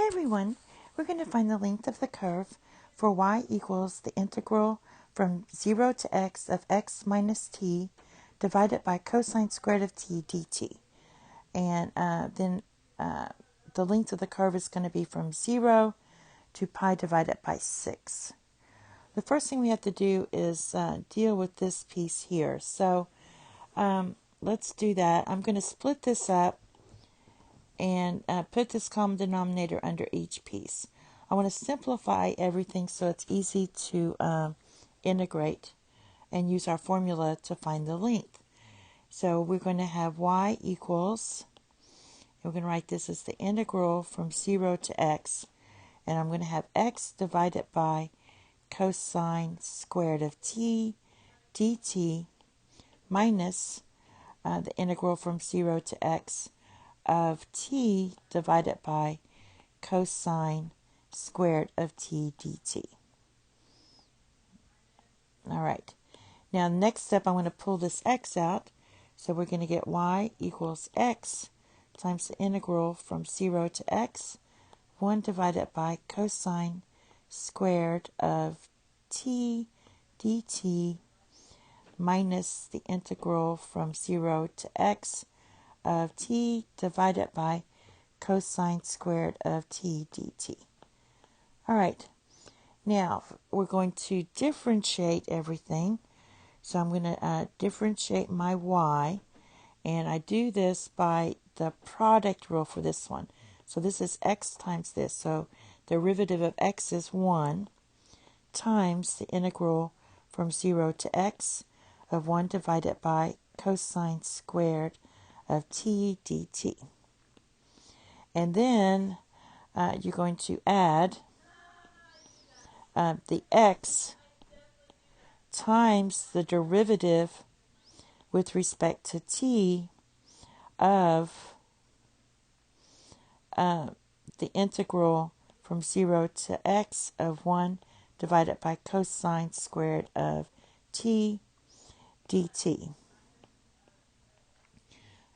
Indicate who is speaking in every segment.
Speaker 1: everyone, we're going to find the length of the curve for y equals the integral from 0 to x of x minus t divided by cosine squared of t dt. And then the length of the curve is going to be from 0 to pi divided by 6. The first thing we have to do is deal with this piece here. So let's do that. I'm going to split this up and put this common denominator under each piece. I want to simplify everything so it's easy to integrate and use our formula to find the length. So we're going to have y equals, we're going to write this as the integral from 0 to x, and I'm going to have x divided by cosine squared of t dt minus the integral from 0 to x of t divided by cosine squared of t dt. All right. Now, next step, I'm going to pull this x out. So we're going to get y equals x times the integral from 0 to x, 1 divided by cosine squared of t dt minus the integral from 0 to x of t divided by cosine squared of t dt. All right, now we're going to differentiate everything. So I'm going to differentiate my y, and I do this by the product rule for this one. So this is x times this. So the derivative of x is 1 times the integral from 0 to x of 1 divided by cosine squared of t dt. And then you're going to add the x times the derivative with respect to t of the integral from 0 to x of 1 divided by cosine squared of t dt.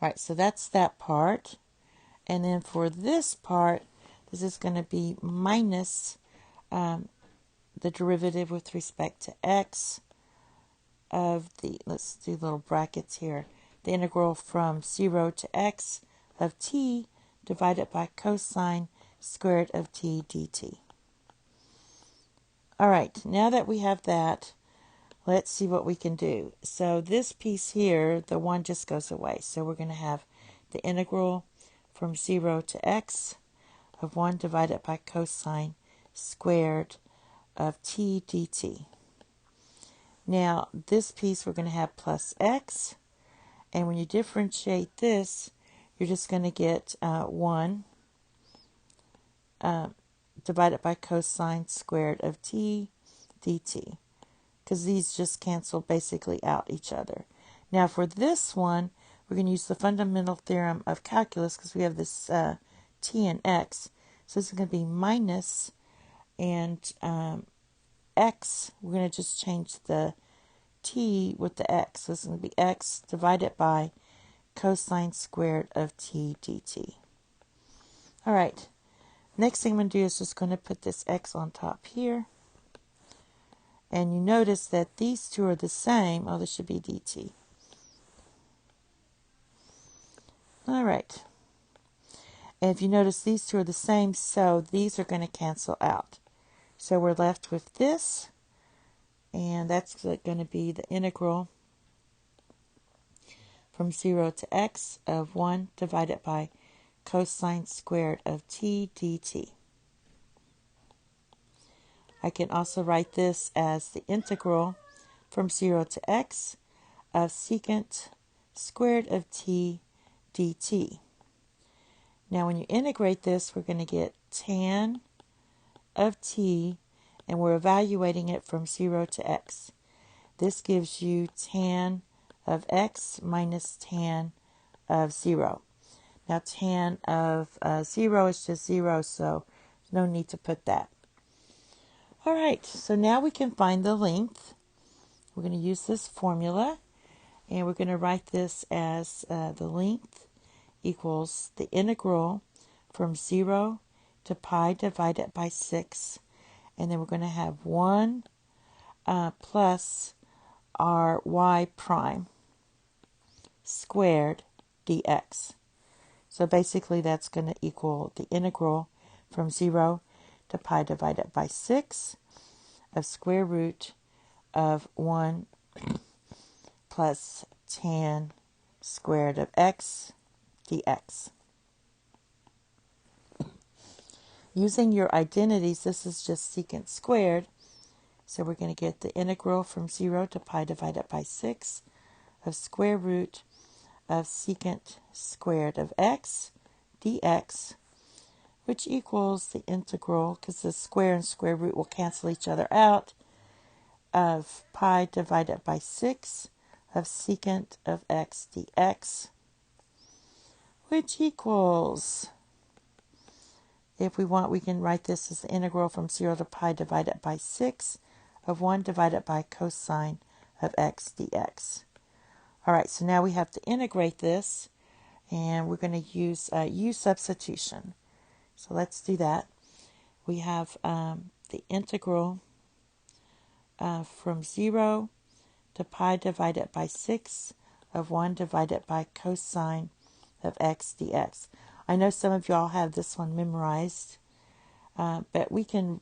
Speaker 1: All right, so that's that part. And then for this part, this is going to be minus the derivative with respect to x of the, let's do little brackets here, the integral from 0 to x of t divided by cosine squared of t dt. All right, now that we have that, let's see what we can do. So this piece here, the 1 just goes away. So we're going to have the integral from 0 to x of 1 divided by cosine squared of t dt. Now, this piece we're going to have plus x, and when you differentiate this, you're just going to get 1 divided by cosine squared of t dt, because these just cancel basically out each other. Now, for this one, we're going to use the fundamental theorem of calculus because we have this t and x. So this is going to be minus, and x, we're going to just change the t with the x. So this is going to be x divided by cosine squared of t dt. All right. Next thing I'm going to do is just going to put this x on top here. And you notice that these two are the same. Oh, this should be dt. All right. And if you notice, these two are the same, so these are going to cancel out. So we're left with this, and that's going to be the integral from 0 to x of 1 divided by cosine squared of t dt. I can also write this as the integral from 0 to x of secant squared of t dt. Now when you integrate this, we're going to get tan of t, and we're evaluating it from 0 to x. This gives you tan of x minus tan of 0. Now tan of 0 is just 0, so no need to put that. All right, so now we can find the length. We're going to use this formula, and we're going to write this as the length equals the integral from 0 to pi divided by 6. And then we're going to have 1 plus our y prime squared dx. So basically that's going to equal the integral from 0 to pi divided by 6 of square root of 1 plus tan squared of x dx. Using your identities, this is just secant squared. So we're going to get the integral from 0 to pi divided by 6 of square root of secant squared of x dx, which equals the integral, because the square and square root will cancel each other out, of pi divided by 6 of secant of x dx, which equals, if we want, we can write this as the integral from 0 to pi divided by 6 of 1 divided by cosine of x dx. All right, so now we have to integrate this, and we're going to use u substitution. So let's do that. We have the integral from 0 to pi divided by 6 of 1 divided by cosine of x dx. I know some of y'all have this one memorized, but we can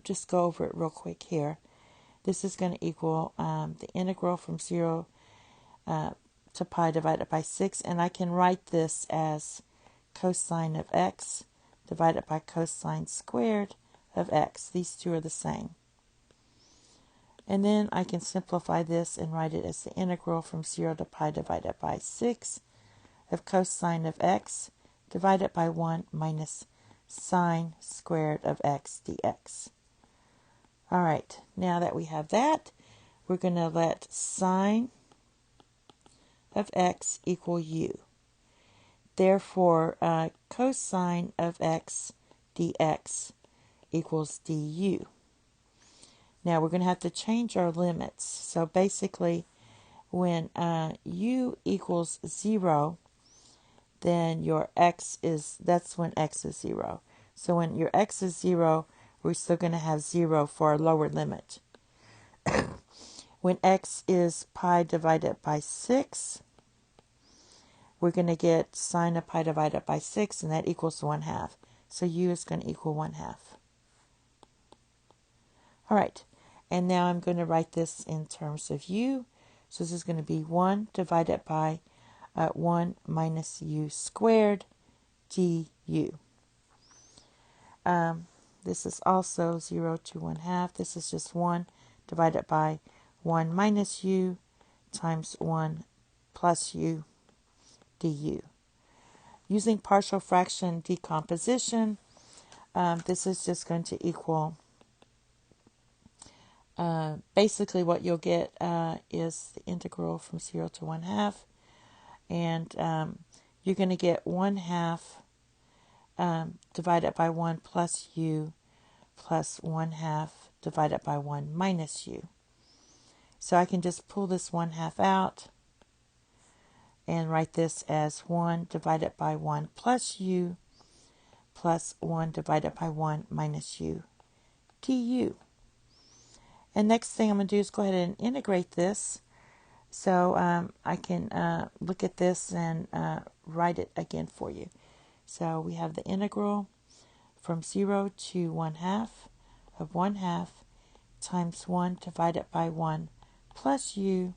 Speaker 1: just go over it real quick here. This is going to equal the integral from 0 to pi divided by 6, and I can write this as cosine of x divided by cosine squared of x. These two are the same. And then I can simplify this and write it as the integral from 0 to pi divided by 6 of cosine of x divided by 1 minus sine squared of x dx. All right, now that we have that, we're going to let sine of x equal u. Therefore, cosine of x dx equals du. Now we're going to have to change our limits. So basically, when u equals 0, then your x is, that's when x is 0. So when your x is 0, we're still going to have 0 for our lower limit. When x is pi divided by 6, we're going to get sine of pi divided by 6, and that equals 1/2. So u is going to equal 1/2. All right, and now I'm going to write this in terms of u. So this is going to be 1 divided by 1 minus u squared du. This is also 0 to 1/2. This is just 1 divided by 1 minus u times 1 plus u du. Using partial fraction decomposition, this is just going to equal, basically what you'll get is the integral from 0 to 1/2, and you're going to get 1/2 divided by 1 plus u plus 1/2 divided by 1 minus u. So I can just pull this 1/2 out and write this as 1 divided by 1 plus u plus 1 divided by 1 minus u du. And next thing I'm going to do is go ahead and integrate this. So I can look at this and write it again for you. So we have the integral from 0 to 1/2 of 1/2 times 1 divided by 1 plus u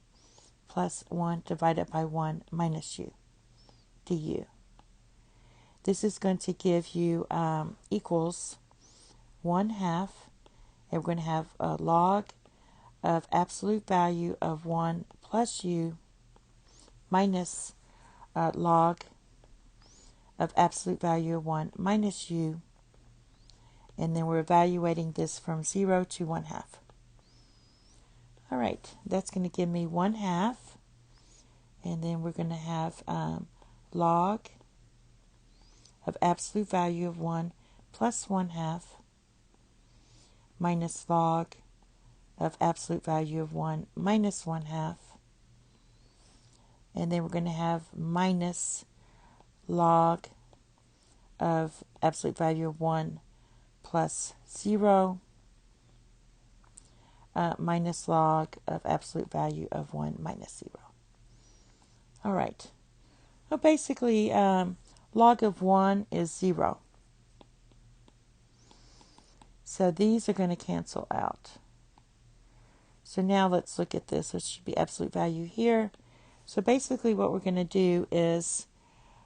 Speaker 1: plus 1 divided by 1 minus u du. This is going to give you equals 1/2, and we're going to have a log of absolute value of 1 plus u minus log of absolute value of 1 minus u, and then we're evaluating this from 0 to 1/2. All right, that's going to give me 1/2, and then we're going to have log of absolute value of 1 plus 1/2 minus log of absolute value of 1 minus 1/2, and then we're going to have minus log of absolute value of 1 plus 0 minus log of absolute value of 1 minus 0. All right. Well, basically, log of 1 is 0. So these are going to cancel out. So now let's look at this. There should be absolute value here. So basically what we're going to do is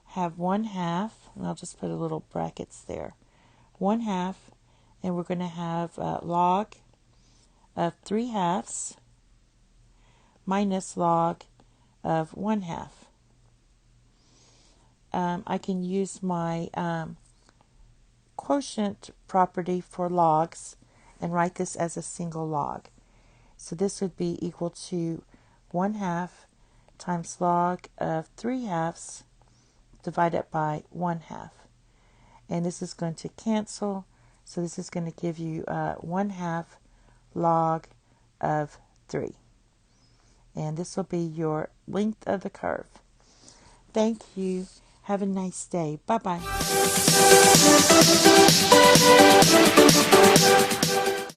Speaker 1: have 1/2, and I'll just put a little brackets there. 1/2, and we're going to have log of 3/2 minus log of 1/2. I can use my quotient property for logs and write this as a single log. So this would be equal to 1/2 times log of 3/2 divided by 1/2. And this is going to cancel. So this is going to give you 1/2 log of 3. And this will be your length of the curve. Thank you. Have a nice day. Bye-bye.